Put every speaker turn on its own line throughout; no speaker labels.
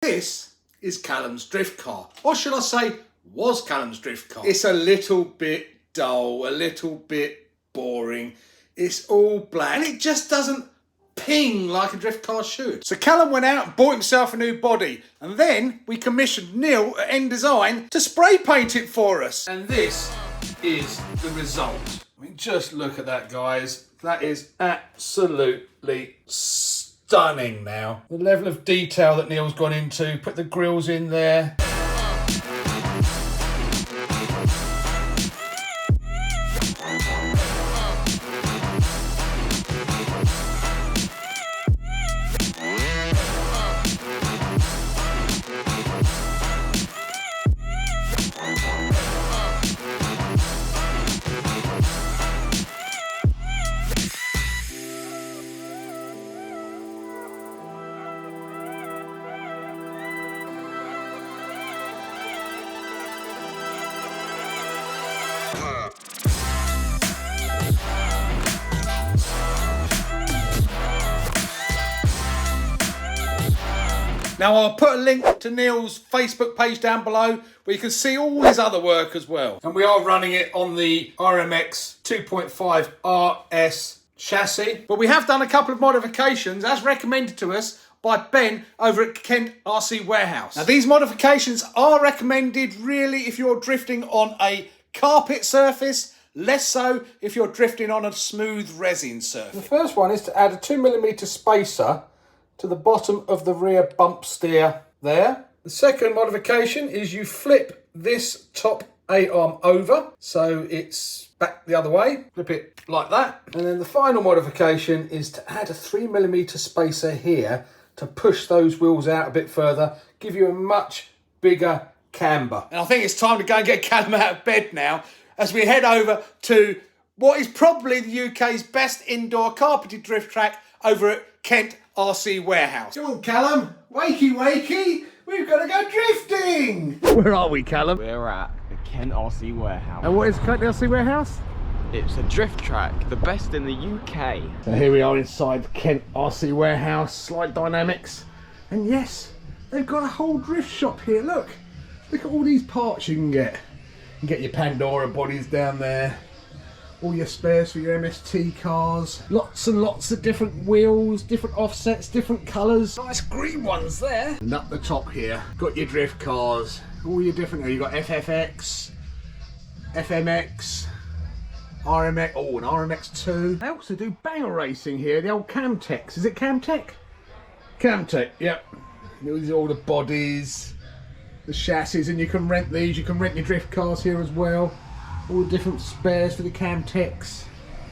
This is Callum's drift car, or should I say, was Callum's drift car. It's a little bit dull, a little bit boring. It's all black, and it just doesn't ping like a drift car should. So Callum went out and bought himself a new body, and then we commissioned Neil at End Design to spray paint it for us. And this is the result. I mean, just look at that, guys. That is absolutely stunning now. The level of detail that Neil's gone into, put the grills in there. Now I'll put a link to Neil's Facebook page down below where you can see all his other work as well. And we are running it on the RMX 2.5 RS chassis. But we have done a couple of modifications as recommended to us by Ben over at HardcoreRC Warehouse. Now these modifications are recommended really if you're drifting on a carpet surface, less so if you're drifting on a smooth resin surface. The first one is to add a 2mm spacer to the bottom of the rear bump steer there. The second modification is you flip this top A-arm over so it's back the other way. Flip it like that. And then the final modification is to add a 3mm spacer here to push those wheels out a bit further, give you a much bigger camber. And I think it's time to go and get Callum out of bed now as we head over to what is probably the UK's best indoor carpeted drift track over at HardcoreRC Warehouse. Come on, Callum. Wakey, wakey. We've got to go drifting. Where are we, Callum?
We're at the HardcoreRC Warehouse.
And what is HardcoreRC Warehouse?
It's a drift track, the best in the UK.
So here we are inside HardcoreRC Warehouse, Slide Dynamics. And yes, they've got a whole drift shop here. Look at all these parts you can get. You can get your Pandora bodies down there. All your spares for your MST cars. Lots and lots of different wheels, different offsets, different colours. Nice green ones there. And up the top here, got your drift cars. All your different, you've got FFX, FMX, RMX, oh, an RMX2. They also do banger racing here, the old Camtech. Is it Camtech? Camtech, yep. These are all the bodies, the chassis, and you can rent these. You can rent your drift cars here as well. All the different spares for the Camtechs.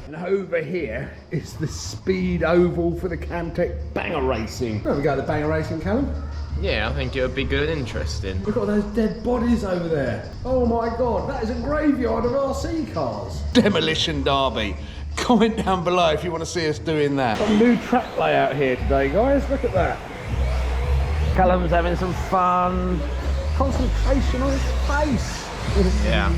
And over here is the speed oval for the Camtech banger racing. Where we go, the banger racing, Callum?
Yeah, I think it would be good and interesting.
Look at those dead bodies over there. Oh my God, that is a graveyard of RC cars. Demolition Derby. Comment down below if you want to see us doing that. Got a new track layout here today, guys. Look at that. Callum's having some fun. Concentration on his face.
Yeah.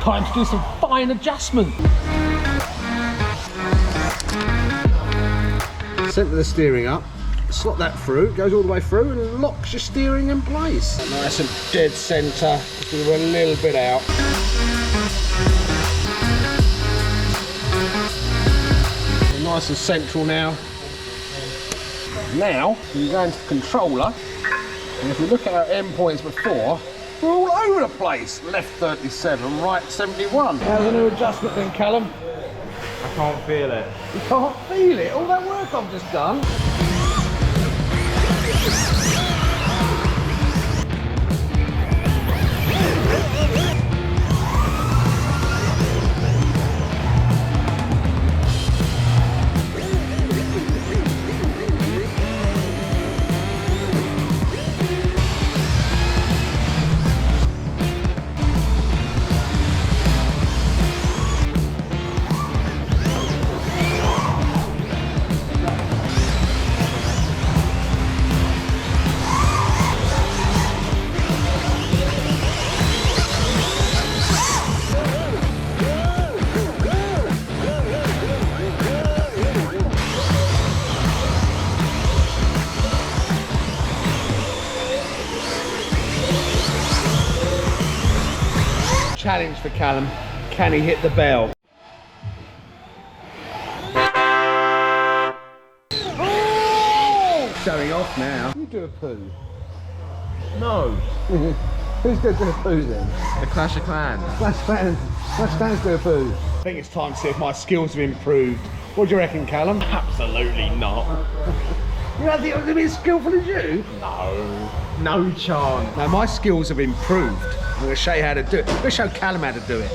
Time to do some fine adjustment. Centre the steering up, slot that through, goes all the way through and locks your steering in place. Nice and dead centre, just do a little bit out. Nice and central now. Now, you go into the controller, and if we look at our endpoints before, We're all over the place. Left 37, right 71. How's a new adjustment then, Callum?
I can't feel it.
You can't feel it? All that work I've just done. Challenge for Callum. Can he hit the bell? Oh! Showing off now. You do a poo.
No.
Who's going to do a poo then?
The Clash of Clans.
Clash Clans do a poo. I think it's time to see if my skills have improved. What do you reckon, Callum?
Absolutely not.
You don't think I'm going to be as skillful as you?
No. No chance.
No, my skills have improved. I'm going to show you how to do it. I'm going to show Callum how to do it.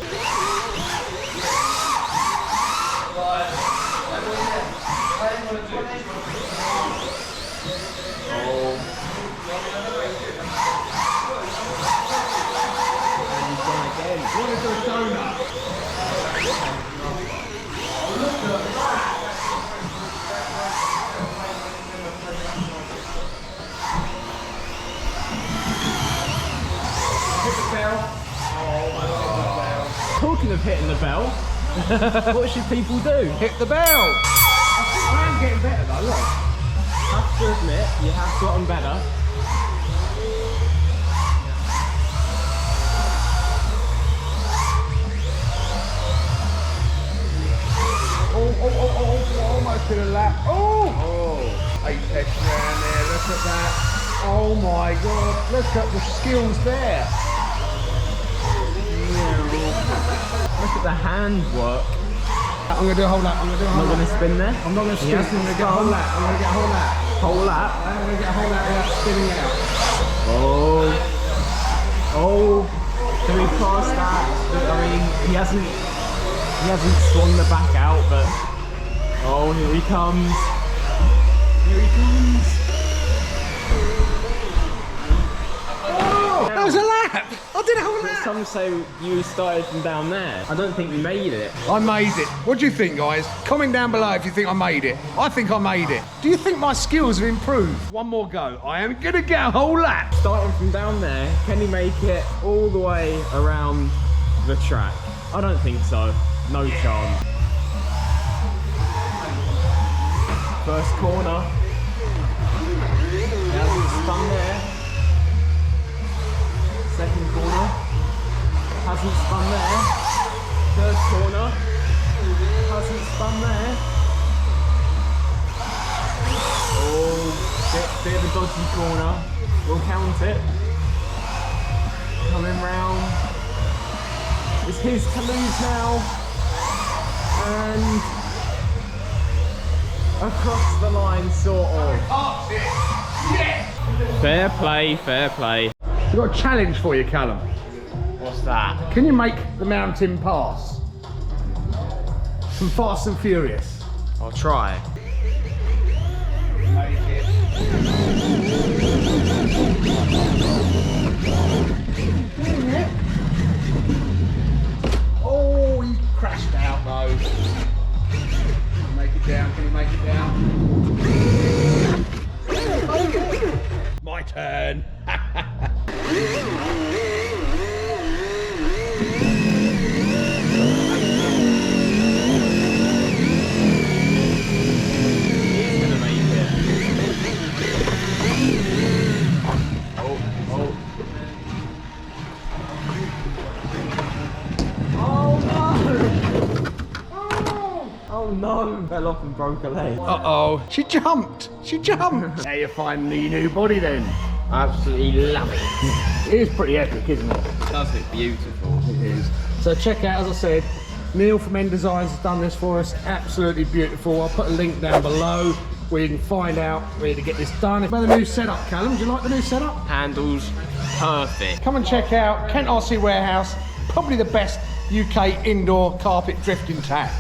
Talking of hitting the bell, what should people do?
Hit the bell! I am getting better though, look.
I have to admit, you have gotten better.
Almost to the lap. Oh! Apex around there, look at that. Oh my god, look at the skills there.
Look at the handwork.
I'm going to do a whole lap, I'm going to do a whole
Not
lap.
going to spin there?
I'm not going to spin, I'm going to get a whole lap. I'm going to get a whole lap.
Whole lap?
I'm going to get a whole lap without spinning out.
Oh. Oh. Can we pass that? I mean, he hasn't swung the back out, but oh, here he comes. Here he comes.
Oh, that was a lap. I did a whole lap.
Some say you started from down there. I don't think we made it.
I made it. What do you think, guys? Comment down below if you think I made it. I think I made it. Do you think my skills have improved? One more go. I am going to get a whole lap.
Starting from down there, can he make it all the way around the track? I don't think so. No chance. First corner. He hasn't spun there. Second corner. Hasn't spun there. Third corner. Hasn't spun there. Oh, bit of a dodgy corner. We'll count it. Coming round. It's his to lose now. And across the line, sort of. Fair play, fair play.
I've got a challenge for you, Callum.
What's that?
Can you make the mountain pass? From Fast and Furious.
I'll try.
Oh, he crashed out though. Make it down, can you make it down? My turn.
Oh no! Fell off and broke a leg.
Uh-oh. She jumped. She jumped. Now you find the new body then.
I absolutely love it.
It is pretty epic, isn't it?
Does it beautiful?
It is. So check out, as I said, Neil from End Designs has done this for us. Absolutely beautiful. I'll put a link down below where you can find out where to get this done. About the new setup, Callum. Do you like the new setup?
Handles perfect.
Come and check out Kent RC Warehouse. Probably the best UK indoor carpet drifting tack.